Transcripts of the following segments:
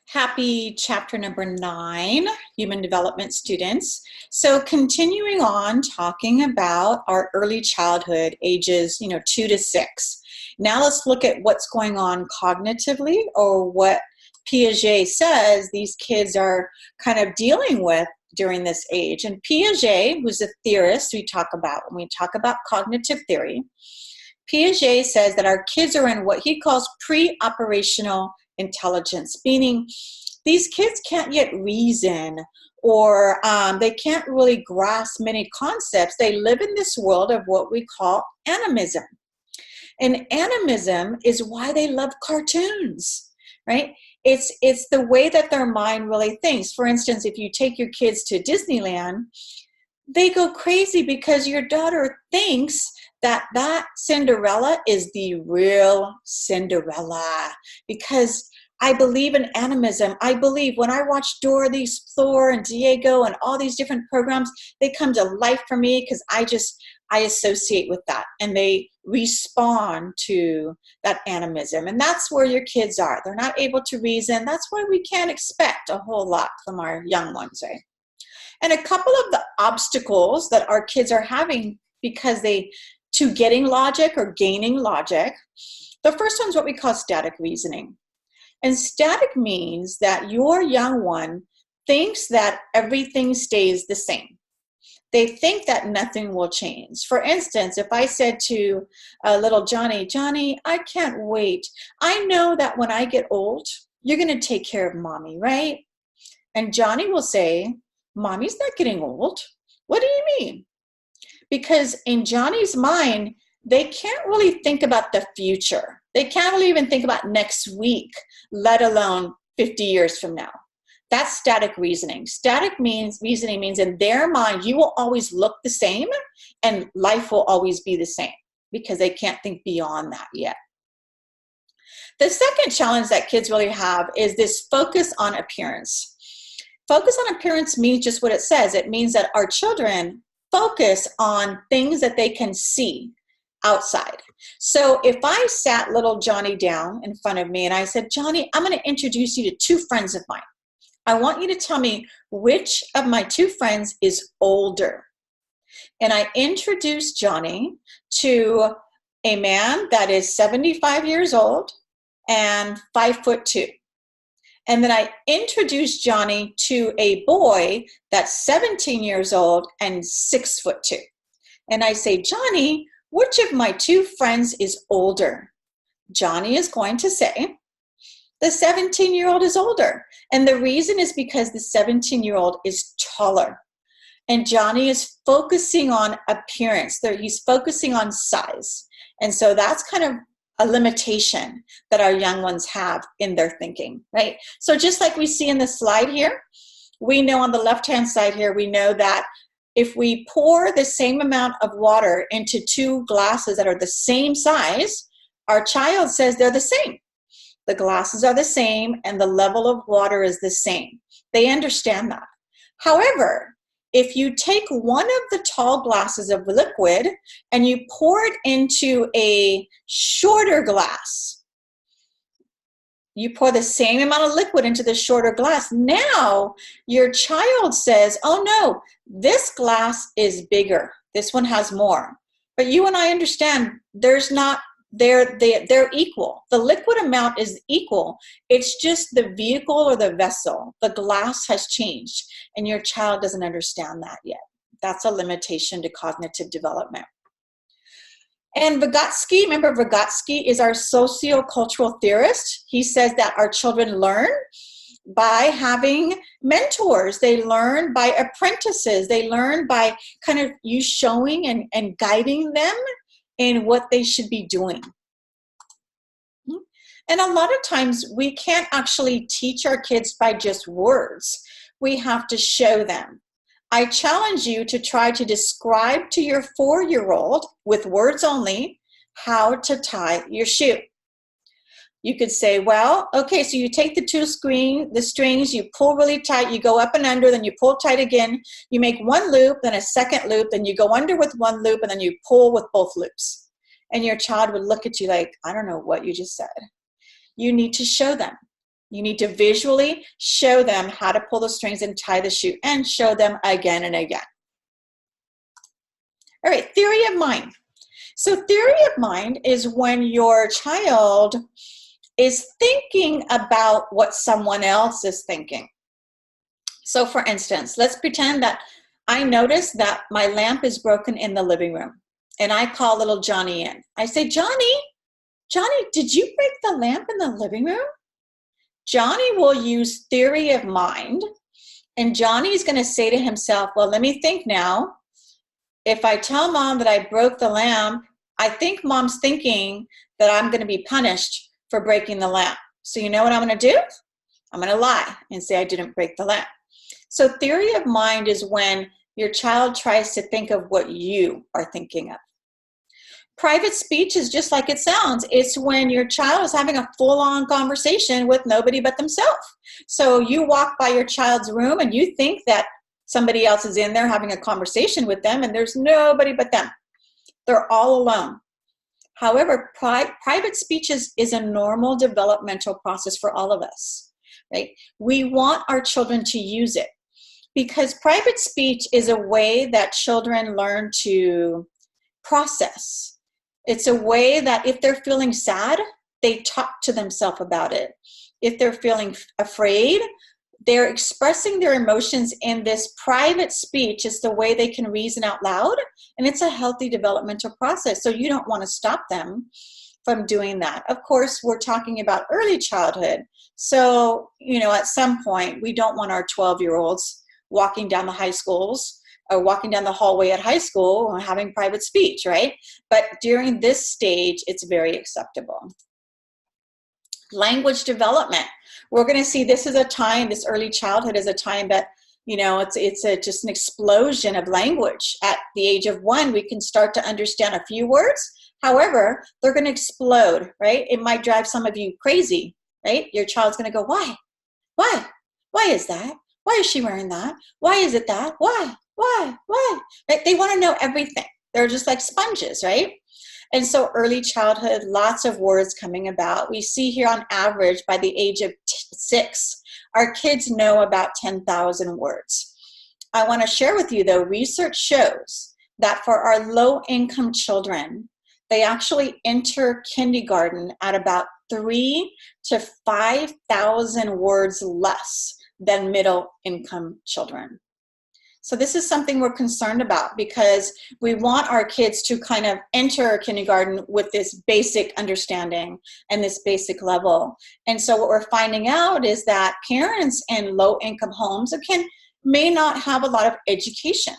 Happy chapter number 9, Human Development students. So continuing on talking about our early childhood, ages 2 to 6. Now let's look at what's going on cognitively, or what Piaget says these kids are kind of dealing with during this age. And Piaget, who's a theorist we talk about when we talk about cognitive theory, Piaget says that our kids are in what he calls pre-operational intelligence, meaning these kids can't yet reason, or they can't really grasp many concepts. They live in this world of what we call animism. And animism is why they love cartoons, right? It's the way that their mind really thinks. For instance, if you take your kids to Disneyland, they go crazy because your daughter thinks that Cinderella is the real Cinderella. Because I believe in animism. I believe when I watch Dora the Explorer and Diego and all these different programs, they come to life for me because I associate with that, and they respond to that animism. And that's where your kids are. They're not able to reason. That's why we can't expect a whole lot from our young ones, right? And a couple of the obstacles that our kids are having to getting logic or gaining logic, the first one is what we call static reasoning. And static means that your young one thinks that everything stays the same. They think that nothing will change. For instance, if I said to little Johnny, I can't wait. I know that when I get old, you're going to take care of mommy, right? And Johnny will say, Mommy's not getting old. What do you mean? Because in Johnny's mind, they can't really think about the future. They can't really even think about next week, let alone 50 years from now. That's static reasoning. Static reasoning means in their mind, you will always look the same and life will always be the same, because they can't think beyond that yet. The second challenge that kids really have is this focus on appearance. Focus on appearance means just what it says. It means that our children focus on things that they can see outside. So if I sat little Johnny down in front of me and I said, Johnny, I'm going to introduce you to 2 friends of mine. I want you to tell me which of my 2 friends is older. And I introduced Johnny to a man that is 75 years old and 5'2". And then I introduced Johnny to a boy that's 17 years old and 6'2". And I say, Johnny, which of my 2 friends is older? Johnny is going to say, the 17-year-old is older. And the reason is because the 17-year-old is taller. And Johnny is focusing on appearance. He's focusing on size. And so that's kind of a limitation that our young ones have in their thinking, right? So just like we see in the slide here, we know on the left-hand side here, we know that if we pour the same amount of water into 2 glasses that are the same size, our child says they're the same. The glasses are the same and the level of water is the same. They understand that. However, if you take one of the tall glasses of liquid and you pour it into a shorter glass, you pour the same amount of liquid into the shorter glass. Now your child says, oh no, this glass is bigger. This one has more. But you and I understand they're equal. The liquid amount is equal. It's just the vehicle or the vessel. The glass has changed, and your child doesn't understand that yet. That's a limitation to cognitive development. And Vygotsky, remember Vygotsky is our sociocultural theorist. He says that our children learn by having mentors. They learn by apprentices. They learn by kind of you showing and guiding them in what they should be doing. And a lot of times we can't actually teach our kids by just words. We have to show them. I challenge you to try to describe to your 4-year-old with words only how to tie your shoe. You could say, well, okay, so you take the strings, you pull really tight, you go up and under, then you pull tight again, you make 1 loop, then a second loop, then you go under with 1 loop, and then you pull with both loops. And your child would look at you like, I don't know what you just said. You need to show them. You need to visually show them how to pull the strings and tie the shoe, and show them again and again. All right, theory of mind. So theory of mind is when your child is thinking about what someone else is thinking. So for instance, let's pretend that I notice that my lamp is broken in the living room, and I call little Johnny in. I say, Johnny, did you break the lamp in the living room? Johnny will use theory of mind, and Johnny's going to say to himself, well, let me think now. If I tell mom that I broke the lamp, I think mom's thinking that I'm going to be punished for breaking the lamp. So you know what I'm going to do? I'm going to lie and say I didn't break the lamp. So theory of mind is when your child tries to think of what you are thinking of. Private speech is just like it sounds. It's when your child is having a full-on conversation with nobody but themselves. So you walk by your child's room and you think that somebody else is in there having a conversation with them, and there's nobody but them. They're all alone. However, private speech is a normal developmental process for all of us, right? We want our children to use it because private speech is a way that children learn to process. It's a way that if they're feeling sad, they talk to themselves about it. If they're feeling afraid, they're expressing their emotions in this private speech. It's the way they can reason out loud, and it's a healthy developmental process. So you don't want to stop them from doing that. Of course, we're talking about early childhood. So, at some point, we don't want our 12-year-olds walking down the high schools or walking down the hallway at high school and having private speech, right? But during this stage, it's very acceptable. Language development. We're going to see this is a time, this early childhood is a time that, it's just an explosion of language. At the age of 1, we can start to understand a few words. However, they're going to explode, right? It might drive some of you crazy, right? Your child's going to go, why? Why? Why is that? Why is she wearing that? Why is it that? Why? Right? They want to know everything. They're just like sponges, right? And so early childhood, lots of words coming about. We see here on average by the age of 6, our kids know about 10,000 words. I want to share with you though, research shows that for our low-income children, they actually enter kindergarten at about 3,000 to 5,000 words less than middle-income children. So this is something we're concerned about because we want our kids to kind of enter kindergarten with this basic understanding and this basic level. And so what we're finding out is that parents in low-income homes, again, may not have a lot of education.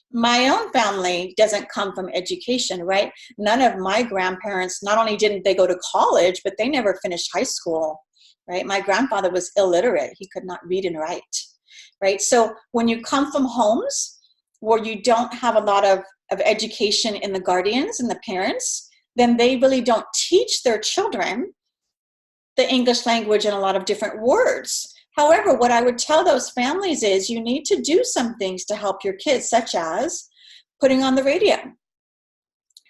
My own family doesn't come from education, right? None of my grandparents, not only didn't they go to college, but they never finished high school, right? My grandfather was illiterate. He could not read and write. Right? So when you come from homes where you don't have a lot of education in the guardians and the parents, then they really don't teach their children the English language and a lot of different words. However, what I would tell those families is you need to do some things to help your kids, such as putting on the radio,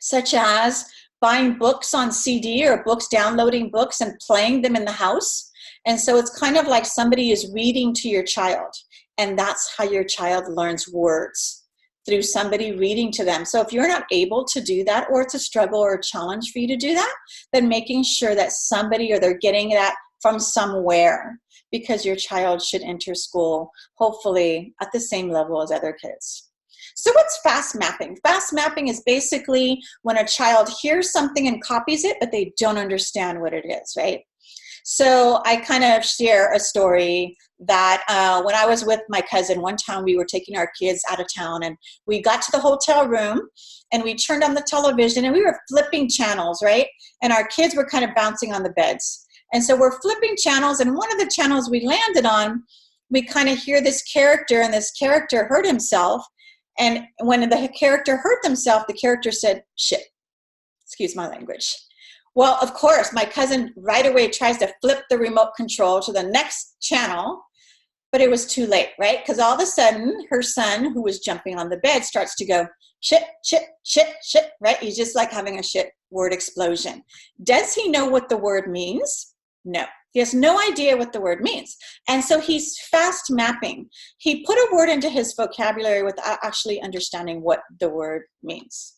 such as buying books on CD or books, downloading books and playing them in the house. And so it's kind of like somebody is reading to your child. And that's how your child learns words, through somebody reading to them. So if you're not able to do that, or it's a struggle or a challenge for you to do that, then making sure that somebody or they're getting that from somewhere, because your child should enter school, hopefully at the same level as other kids. So what's fast mapping? Fast mapping is basically when a child hears something and copies it, but they don't understand what it is, right? So I kind of share a story that when I was with my cousin, one time we were taking our kids out of town, and we got to the hotel room and we turned on the television and we were flipping channels, right? And our kids were kind of bouncing on the beds. And so we're flipping channels, and one of the channels we landed on, we kind of hear this character, and this character hurt himself. And when the character hurt himself, the character said, shit, excuse my language. Well, of course, my cousin right away tries to flip the remote control to the next channel, but it was too late, right? Because all of a sudden, her son, who was jumping on the bed, starts to go, shit, shit, shit, shit, right? He's just like having a shit word explosion. Does he know what the word means? No. He has no idea what the word means. And so he's fast mapping. He put a word into his vocabulary without actually understanding what the word means.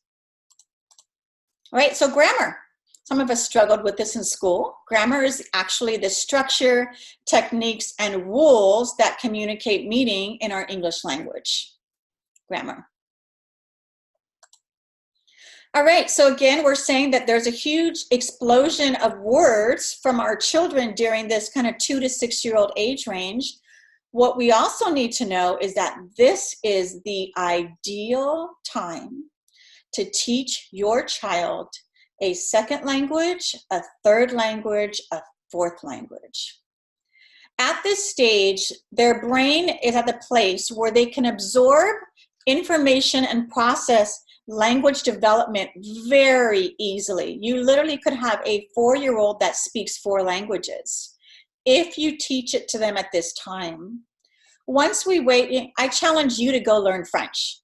All right, so grammar. Some of us struggled with this in school. Grammar is actually the structure, techniques, and rules that communicate meaning in our English language. Grammar. All right, so again, we're saying that there's a huge explosion of words from our children during this kind of 2 to 6 year old age range. What we also need to know is that this is the ideal time to teach your child a second language, a third language, a fourth language. At this stage, their brain is at the place where they can absorb information and process language development very easily. You literally could have a 4-year-old that speaks 4 languages if you teach it to them at this time. Once we wait, I challenge you to go learn French.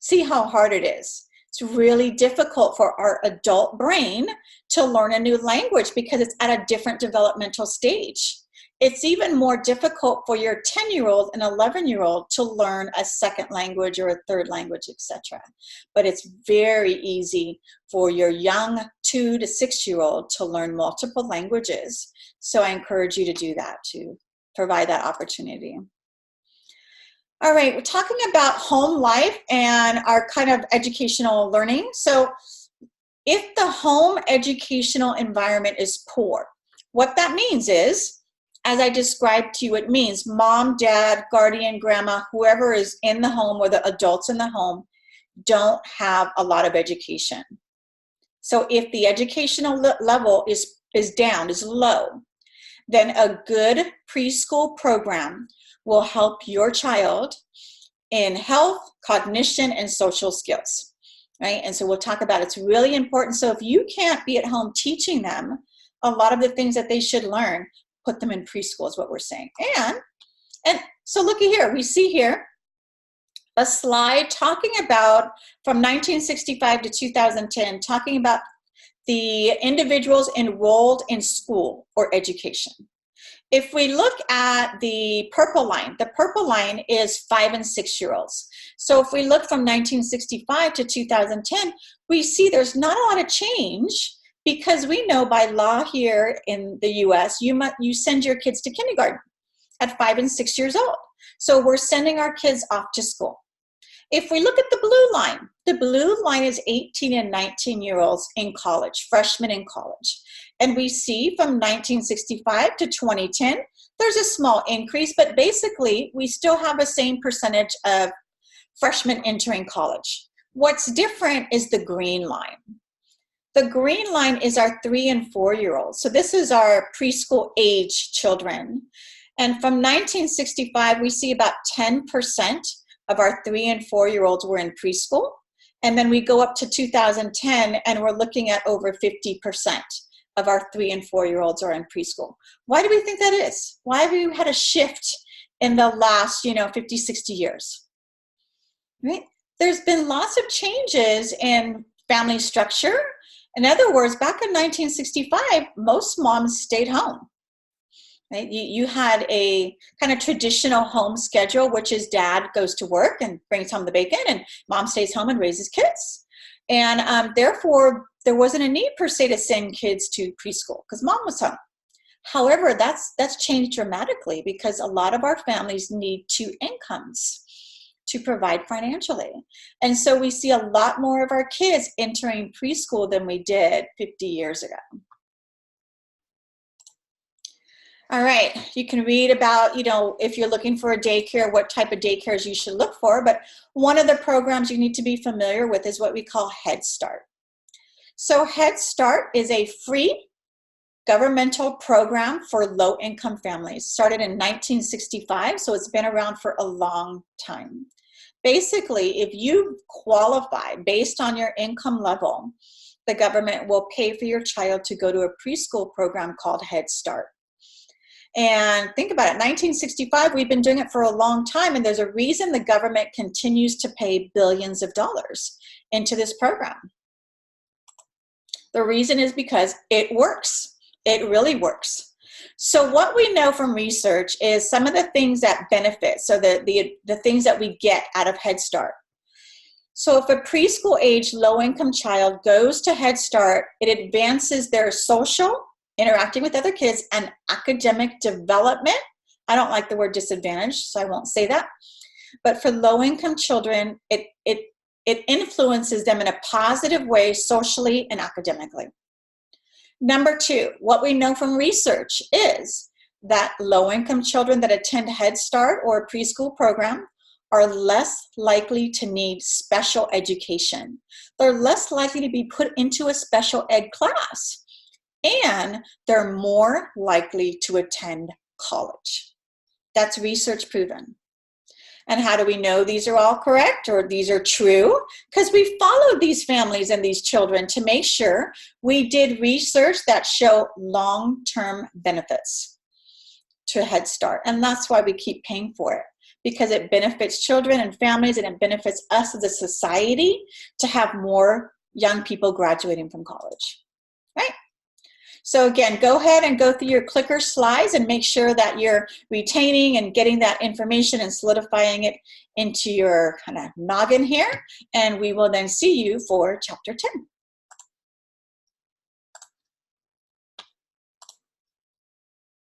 See how hard it is. It's really difficult for our adult brain to learn a new language because it's at a different developmental stage. It's even more difficult for your 10-year-old and 11-year-old to learn a second language or a third language, etc. But it's very easy for your young 2 to 6-year-old to learn multiple languages. So I encourage you to do that, to provide that opportunity. All right, we're talking about home life and our kind of educational learning. So if the home educational environment is poor, what that means is, as I described to you, it means mom, dad, guardian, grandma, whoever is in the home or the adults in the home don't have a lot of education. So if the educational level is down, is low, then a good preschool program will help your child in health, cognition, and social skills, right? And so we'll talk about it's really important. So if you can't be at home teaching them a lot of the things that they should learn, put them in preschool is what we're saying. And so looky here, we see here a slide talking about from 1965 to 2010, talking about the individuals enrolled in school or education. If we look at the purple line is 5 and 6 year olds. So if we look from 1965 to 2010, we see there's not a lot of change because we know by law here in the US, you send your kids to kindergarten at 5 and 6 years old. So we're sending our kids off to school. If we look at the blue line is 18 and 19 year olds in college, freshmen in college. And we see from 1965 to 2010, there's a small increase, but basically we still have the same percentage of freshmen entering college. What's different is the green line. The green line is our 3 and 4 year olds. So this is our preschool age children. And from 1965, we see about 10% of our 3 and 4 year olds were in preschool. And then we go up to 2010 and we're looking at over 50% of our 3 and 4 year olds are in preschool. Why do we think that is? Why have we had a shift in the last, 50, 60 years? Right? There's been lots of changes in family structure. In other words, back in 1965, most moms stayed home. Right? You had a kind of traditional home schedule, which is dad goes to work and brings home the bacon, and mom stays home and raises kids. And therefore, there wasn't a need per se to send kids to preschool because mom was home. However, that's changed dramatically because a lot of our families need 2 incomes to provide financially. And so we see a lot more of our kids entering preschool than we did 50 years ago. All right, you can read about, if you're looking for a daycare, what type of daycares you should look for. But one of the programs you need to be familiar with is what we call Head Start. So Head Start is a free governmental program for low-income families. Started in 1965, so it's been around for a long time. Basically, if you qualify based on your income level, the government will pay for your child to go to a preschool program called Head Start. And think about it, 1965, we've been doing it for a long time, and there's a reason the government continues to pay billions of dollars into this program. The reason is because it works. It really works. So what we know from research is some of the things that benefit, so the things that we get out of Head Start. So if a preschool age low-income child goes to Head Start, it advances their social, interacting with other kids, and academic development. I don't like the word disadvantaged, so I won't say that. But for low-income children, it influences them in a positive way socially and academically. Number two, what we know from research is that low-income children that attend Head Start or a preschool program are less likely to need special education. They're less likely to be put into a special ed class, and they're more likely to attend college. That's research proven. And how do we know these are all correct or these are true? Because we followed these families and these children to make sure we did research that show long-term benefits to Head Start. And that's why we keep paying for it, because it benefits children and families, and it benefits us as a society to have more young people graduating from college, right? So again, go ahead and go through your clicker slides and make sure that you're retaining and getting that information and solidifying it into your kind of noggin here. And we will then see you for chapter 10.